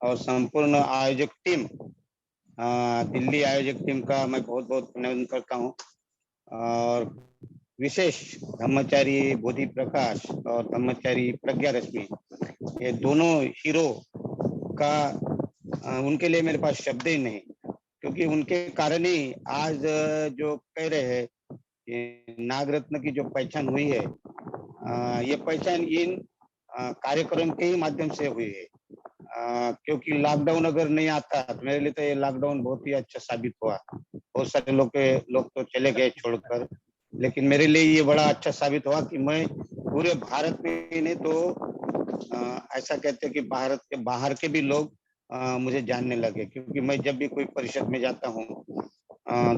और संपूर्ण आयोजक टीम, दिल्ली आयोजक टीम का मैं बहुत बहुत अभिनंदन करता हूँ। और विशेष ब्रह्मचारी बोधि प्रकाश और ब्रह्मचारी प्रज्ञा रश्मि, ये दोनों हीरो का उनके लिए मेरे पास शब्द ही नहीं, क्योंकि उनके कारण ही आज जो कह रहे हैं कि नागरत्न की जो पहचान हुई है, ये पहचान इन कार्यक्रम के ही माध्यम से हुई है। क्योंकि लॉकडाउन अगर नहीं आता तो मेरे लिए तो ये लॉकडाउन बहुत ही अच्छा साबित हुआ। बहुत सारे लोग तो चले गए छोड़कर, लेकिन मेरे लिए ये बड़ा अच्छा साबित हुआ कि मैं पूरे भारत में ही नहीं तो ऐसा कहते हैं कि भारत के बाहर के भी लोग मुझे जानने लगे। क्योंकि मैं जब भी कोई परिषद में जाता हूँ,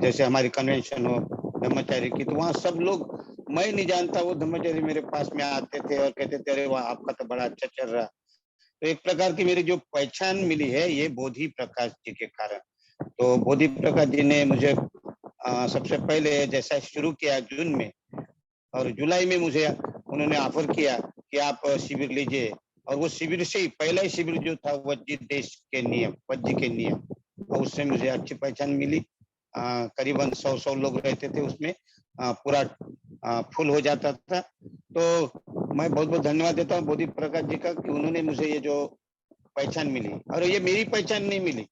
जैसे हमारी कन्वेंशन हो ब्रह्मचारी की, तो वहाँ सब लोग, मैं नहीं जानता वो ब्रह्मचारी मेरे पास में आते थे और कहते थे अरे वाह आपका तो बड़ा अच्छा चल रहा। तो एक प्रकार की मेरी जो पहचान मिली है ये बोधि प्रकाश जी के कारण। तो बोधि प्रकाश जी ने मुझे सबसे पहले जैसा शुरू किया जून में, और जुलाई में मुझे उन्होंने ऑफर किया कि आप शिविर लीजिए। और वो शिविर से ही पहला ही शिविर जो था वज्जी देश के नियम, वज्जी के नियम, तो उससे मुझे अच्छी पहचान मिली। करीबन 100 लोग रहते थे उसमें, पूरा फुल हो जाता था। तो मैं बहुत बहुत धन्यवाद देता हूँ बोधि प्रकाश जी का कि उन्होंने मुझे ये जो पहचान मिली, और ये मेरी पहचान नहीं मिली,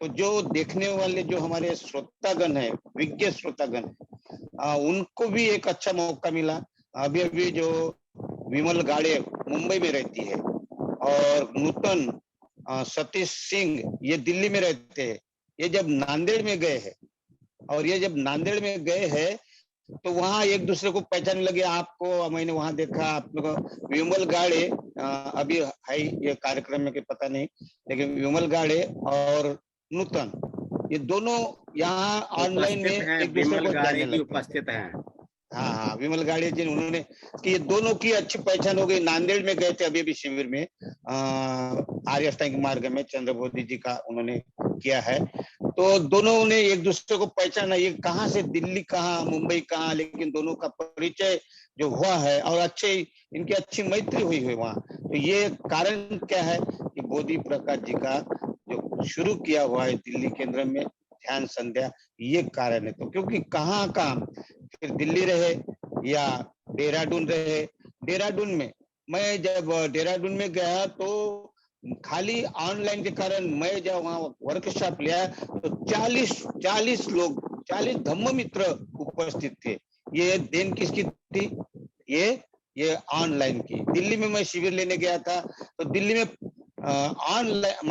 तो जो देखने वाले जो हमारे श्रोतागण है, विज्ञ श्रोतागण, उनको भी एक अच्छा मौका मिला। अभी अभी जो विमल गाड़े मुंबई में रहती है और नूतन सतीश सिंह ये दिल्ली में रहते हैं, ये जब नांदेड़ में गए हैं, और ये जब नांदेड़ में गए हैं तो वहाँ एक दूसरे को पहचानने लगे। आपको मैंने वहाँ देखा, आप लोग विमल गाड़े अभी है ये कार्यक्रम में कि पता नहीं, लेकिन विमल गाड़े और नूतन ये दोनों यहाँ ऑनलाइन में एक दूसरे को जानने लगे। उपस्थित हैं। हाँ हाँ, विमल गाड़िया जी उन्होंने कि ये दोनों की अच्छी पहचान हो गई। नांदेड़ में गए थे अभी अभी शिविर में, आर्य अष्टांगिक मार्ग में चंद्रबोधि जी का उन्होंने किया है। तो दोनों ने एक दूसरे को पहचाना, ये कहाँ से दिल्ली कहाँ मुंबई कहाँ, लेकिन दोनों का परिचय जो हुआ है और अच्छे इनकी अच्छी मैत्री हुई है वहाँ। तो ये कारण क्या है कि बोधि प्रकाश जी का जो शुरू किया हुआ है दिल्ली केंद्र में ध्यान संध्या, ये कारण है। तो क्योंकि कहाँ काम, फिर दिल्ली रहे या देहरादून रहे, देहरादून में मैं जब देहरादून में गया तो खाली ऑनलाइन के कारण मैं जब वहाँ वर्कशॉप लिया तो 40 लोग, 40 धम्म मित्र उपस्थित थे। ये देन किसकी थी? ये ऑनलाइन की। दिल्ली में मैं शिविर लेने गया था तो दिल्ली में ऑनलाइन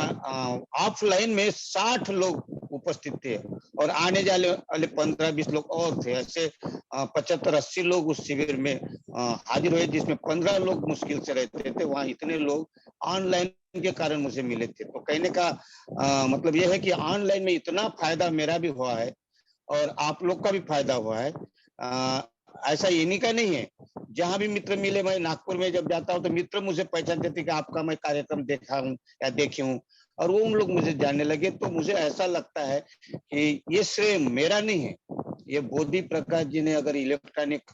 ऑफलाइन में 60 लोग उपस्थित थे और आने जाने वाले 15-20 लोग और थे। ऐसे 75-80 लोग उस शिविर में हाजिर हुए, जिसमें 15 लोग मुश्किल से रहते थे। वहाँ इतने लोग ऑनलाइन के कारण मुझे मिले थे। तो कहने का मतलब यह है कि ऑनलाइन में इतना फायदा मेरा भी हुआ है और आप लोग का भी फायदा हुआ है। ऐसा इन्हीं का नहीं है, जहां भी मित्र मिले, मैं नागपुर में जब जाता हूँ तो मित्र मुझे पहचानते थे कि आपका मैं कार्यक्रम देखा हूँ या देखी हूँ, और वो उन लोग मुझे जानने लगे। तो मुझे ऐसा लगता है कि ये श्रेय मेरा नहीं है, ये बोधि प्रकाश जी ने अगर इलेक्ट्रॉनिक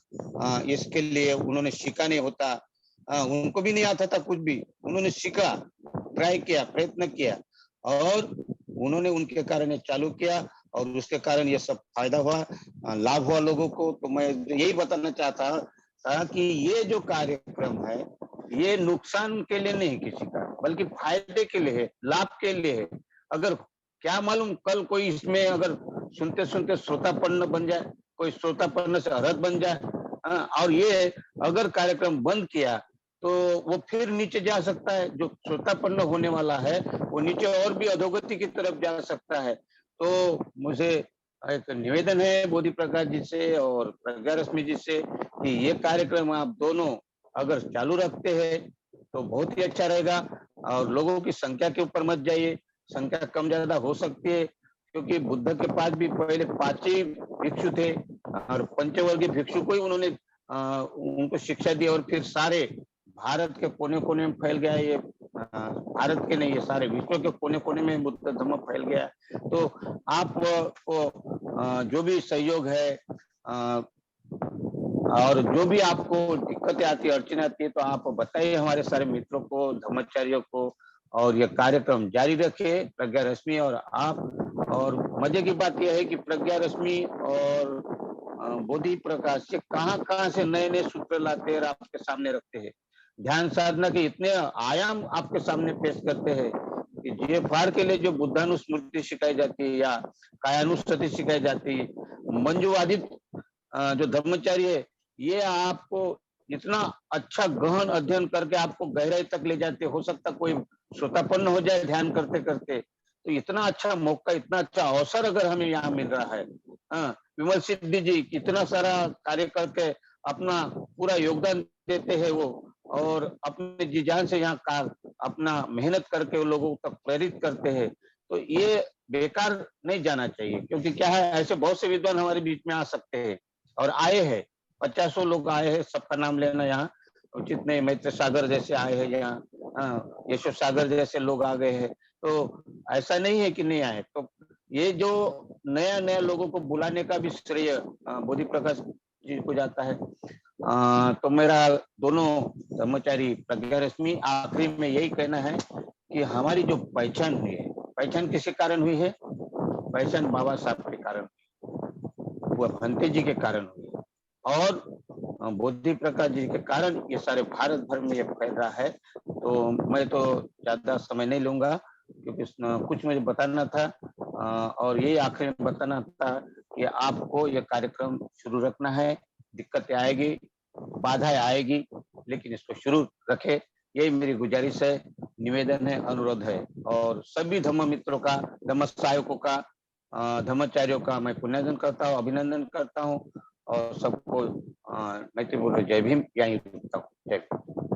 इसके लिए उन्होंने सीखा नहीं होता, उनको भी नहीं आता था कुछ भी, उन्होंने सीखा, ट्राई किया, प्रयत्न किया और उन्होंने उनके कारण ये चालू किया और उसके कारण ये सब फायदा हुआ, लाभ हुआ लोगों को। तो मैं यही बताना चाहता था कि ये जो कार्यक्रम है ये नुकसान के लिए नहीं किसी का, बल्कि फायदे के लिए है, लाभ के लिए है। अगर क्या मालूम कल कोई इसमें अगर सुनते सुनते श्रोतापन्न बन जाए, कोई श्रोतापन्न से अर्हत बन जाए, और ये अगर कार्यक्रम बंद किया तो वो फिर नीचे जा सकता है। जो श्रोतापन्न होने वाला है वो नीचे और भी अधोगति की तरफ जा सकता है। तो मुझे एक निवेदन है बोधि प्रकाश जी से और प्रज्ञा रश्मि जी से कि ये कार्यक्रम आप दोनों अगर चालू रखते हैं तो बहुत ही अच्छा रहेगा। और लोगों की संख्या के ऊपर मत जाइए, संख्या कम ज्यादा हो सकती है, क्योंकि बुद्ध के पास भी पहले 5 ही भिक्षु थे और पंचवर्गीय भिक्षु को ही उन्होंने उनको शिक्षा दी और फिर सारे भारत के कोने कोने में फैल गया। ये भारत के नहीं, ये सारे विश्व के कोने कोने में बुद्ध धर्म फैल गया। तो आप को जो भी सहयोग है और जो भी आपको दिक्कतें आती है, अड़चने आती है, तो आप बताइए हमारे सारे मित्रों को, धर्माचार्यों को, और यह कार्यक्रम जारी रखे प्रज्ञा रश्मि और आप। और मजे की बात यह है कि प्रज्ञा रश्मि और बोधि प्रकाश से कहाँ से नए नए सूत्र लाते हैं और आपके सामने रखते हैं। ध्यान साधना के इतने आयाम आपके सामने पेश करते हैं कि जीएफआर के लिए जो बुद्धानुस्मृति सिखाई जाती है या कायानुस्थिति सिखाई जाती है, मंजुवादित जो धर्मचारी है, ये आपको इतना अच्छा गहन अध्ययन करके आपको गहराई तक ले जाते। हो सकता कोई श्रोतापन्न हो जाए ध्यान करते करते, तो इतना अच्छा मौका, इतना अच्छा अवसर अगर हमें यहाँ मिल रहा है। हाँ, विमल सिद्धि जी कितना सारा कार्य करके अपना पूरा योगदान देते हैं वो, और अपने जी जान से यहाँ का अपना मेहनत करके वो लोगों तक प्रेरित करते हैं। तो ये बेकार नहीं जाना चाहिए, क्योंकि क्या है, ऐसे बहुत से विद्वान हमारे बीच में आ सकते हैं और आए हैं। 50 लोग आए हैं, सबका नाम लेना यहाँ उचित नहीं। मैत्र सागर जैसे आए हैं यहाँ, यशो सागर जैसे लोग आ गए हैं, तो ऐसा नहीं है कि नहीं आए। तो ये जो नया नया लोगों को बुलाने का भी श्रेय बोधि प्रकाश जी को जाता है। तो मेरा दोनों धर्मचारी प्रज्ञा रश्मि, आखिरी में यही कहना है कि हमारी जो पहचान हुई है, पहचान किसके कारण हुई है? पहचान बाबा साहब के कारण, वो भंते जी के कारण हुई है, और बोधि प्रकाश जी के कारण ये सारे भारत भर में ये फैल रहा है। तो मैं तो ज्यादा समय नहीं लूंगा, क्योंकि कुछ मुझे बताना था, और यही आखिर में बताना था कि आपको ये कार्यक्रम शुरू रखना है। दिक्कतें आएगी, बाधाएं आएगी, लेकिन इसको शुरू रखे, यही मेरी गुजारिश है, निवेदन है, अनुरोध है। और सभी धम्म मित्रों का, धम्म सहायकों का, धर्मचार्यों का मैं पुण्यजन करता हूँ, अभिनंदन करता हूँ, और सबको मैत्रीपूर्ण जय भीम, यहीं रुकता हूँ। जय भीम।